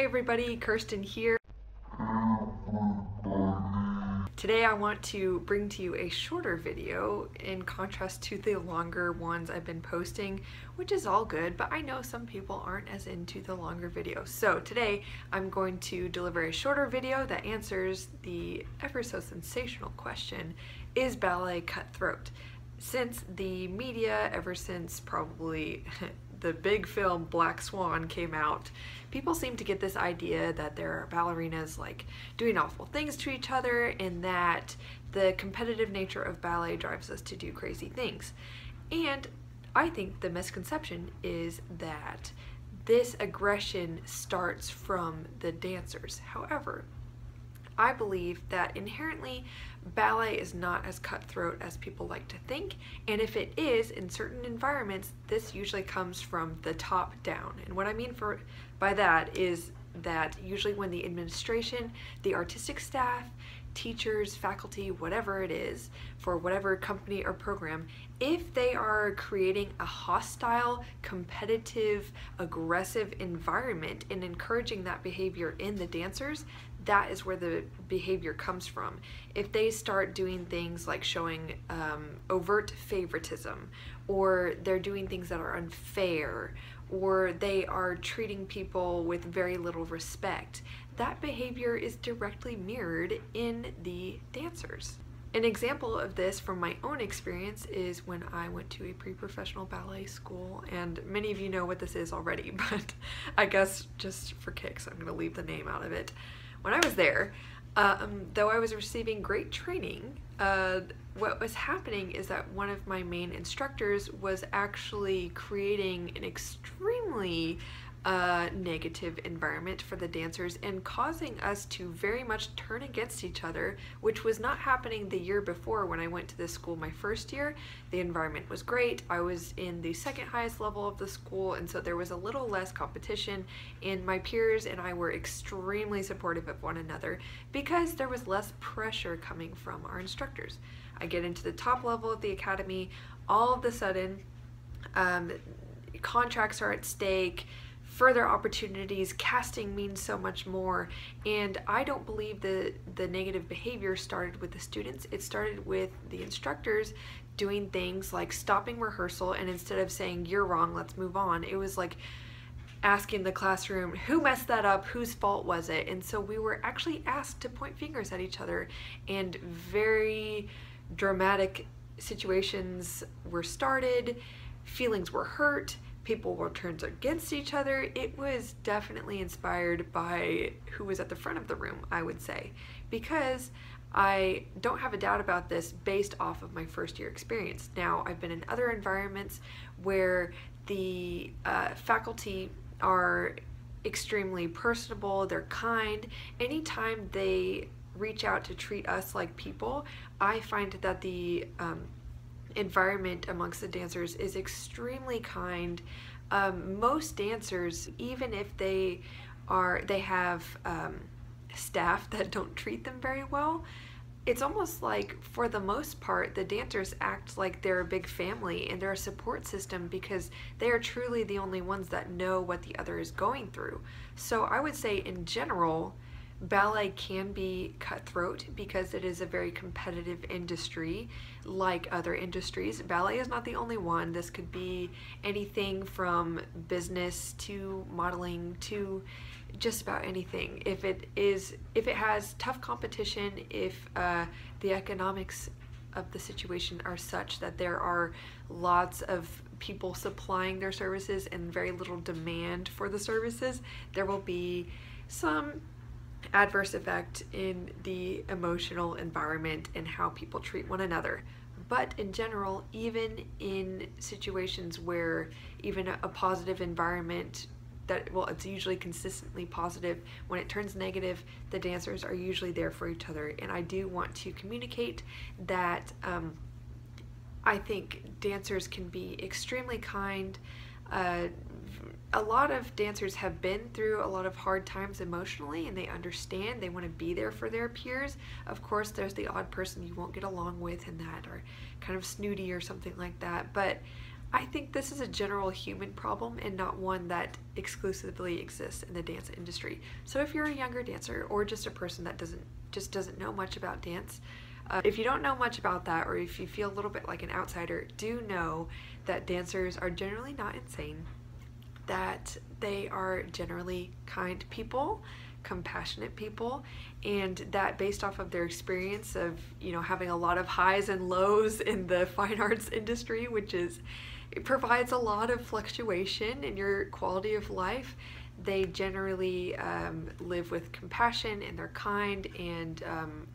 Hey everybody, Kirsten here. Today I want to bring to you a shorter video in contrast to the longer ones I've been posting, which is all good, but I know some people aren't as into the longer videos. So today I'm going to deliver a shorter video that answers the ever so sensational question, is ballet cutthroat? Since the media, ever since probably the big film Black Swan came out, people seem to get this idea that there are ballerinas like doing awful things to each other and that the competitive nature of ballet drives us to do crazy things. And I think the misconception is that this aggression starts from the dancers. However, I believe that inherently ballet is not as cutthroat as people like to think, and if it is, in certain environments, this usually comes from the top down. And what I mean by that is that usually when the administration, the artistic staff, teachers, faculty, whatever it is, for whatever company or program, if they are creating a hostile, competitive, aggressive environment and encouraging that behavior in the dancers, that is where the behavior comes from. If they start doing things like showing overt favoritism, or they're doing things that are unfair, or they are treating people with very little respect, that behavior is directly mirrored in the dancers. An example of this from my own experience is when I went to a pre-professional ballet school, and many of you know what this is already, but I guess just for kicks I'm going to leave the name out of it. When I was there, though I was receiving great training, what was happening is that one of my main instructors was actually creating an extremely negative environment for the dancers and causing us to very much turn against each other, which was not happening the year before when I went to this school my first year. The environment was great. I was in the second highest level of the school, and so there was a little less competition, and my peers and I were extremely supportive of one another because there was less pressure coming from our instructors. I get into the top level of the academy, all of a sudden contracts are at stake, further opportunities, casting means so much more, and I don't believe the negative behavior started with the students. It started with the instructors doing things like stopping rehearsal, and instead of saying you're wrong, let's move on, it was like asking the classroom who messed that up, whose fault was it. And so we were actually asked to point fingers at each other, and very dramatic situations were started, feelings were hurt, people were turned against each other. It was definitely inspired by who was at the front of the room, I would say, because I don't have a doubt about this based off of my first year experience. Now, I've been in other environments where the faculty are extremely personable, they're kind. Anytime they reach out to treat us like people, I find that the environment amongst the dancers is extremely kind. Most dancers, even if they have staff that don't treat them very well, it's almost like for the most part the dancers act like they're a big family and they're a support system because they are truly the only ones that know what the other is going through. So I would say in general, ballet can be cutthroat because it is a very competitive industry like other industries. Ballet is not the only one. This could be anything from business to modeling to just about anything. If it has tough competition, if the economics of the situation are such that there are lots of people supplying their services and very little demand for the services, there will be some adverse effect in the emotional environment and how people treat one another. But in general, even in situations where even a positive environment it's usually consistently positive, when it turns negative, the dancers are usually there for each other. And I do want to communicate that I think dancers can be extremely kind. A lot of dancers have been through a lot of hard times emotionally, and they understand, they want to be there for their peers. Of course, there's the odd person you won't get along with and that are kind of snooty or something like that, but I think this is a general human problem and not one that exclusively exists in the dance industry. So if you're a younger dancer or just a person that doesn't know much about dance, if you don't know much about that, or if you feel a little bit like an outsider, do know that dancers are generally not insane, that they are generally kind people, compassionate people, and that based off of their experience of, you know, having a lot of highs and lows in the fine arts industry, which is, it provides a lot of fluctuation in your quality of life, they generally live with compassion, and they're kind, and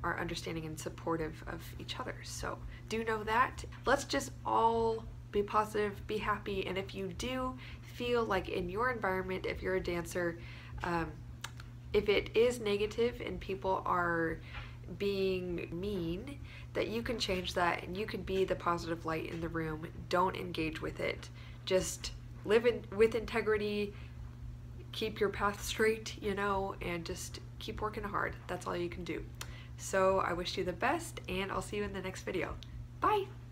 are understanding and supportive of each other. So do know that. Let's just all be positive, be happy, and if you do feel like in your environment, if you're a dancer, if it is negative and people are being mean, that you can change that and you can be the positive light in the room. Don't engage with it. Just live with integrity, keep your path straight, you know, and just keep working hard. That's all you can do. So I wish you the best, and I'll see you in the next video. Bye!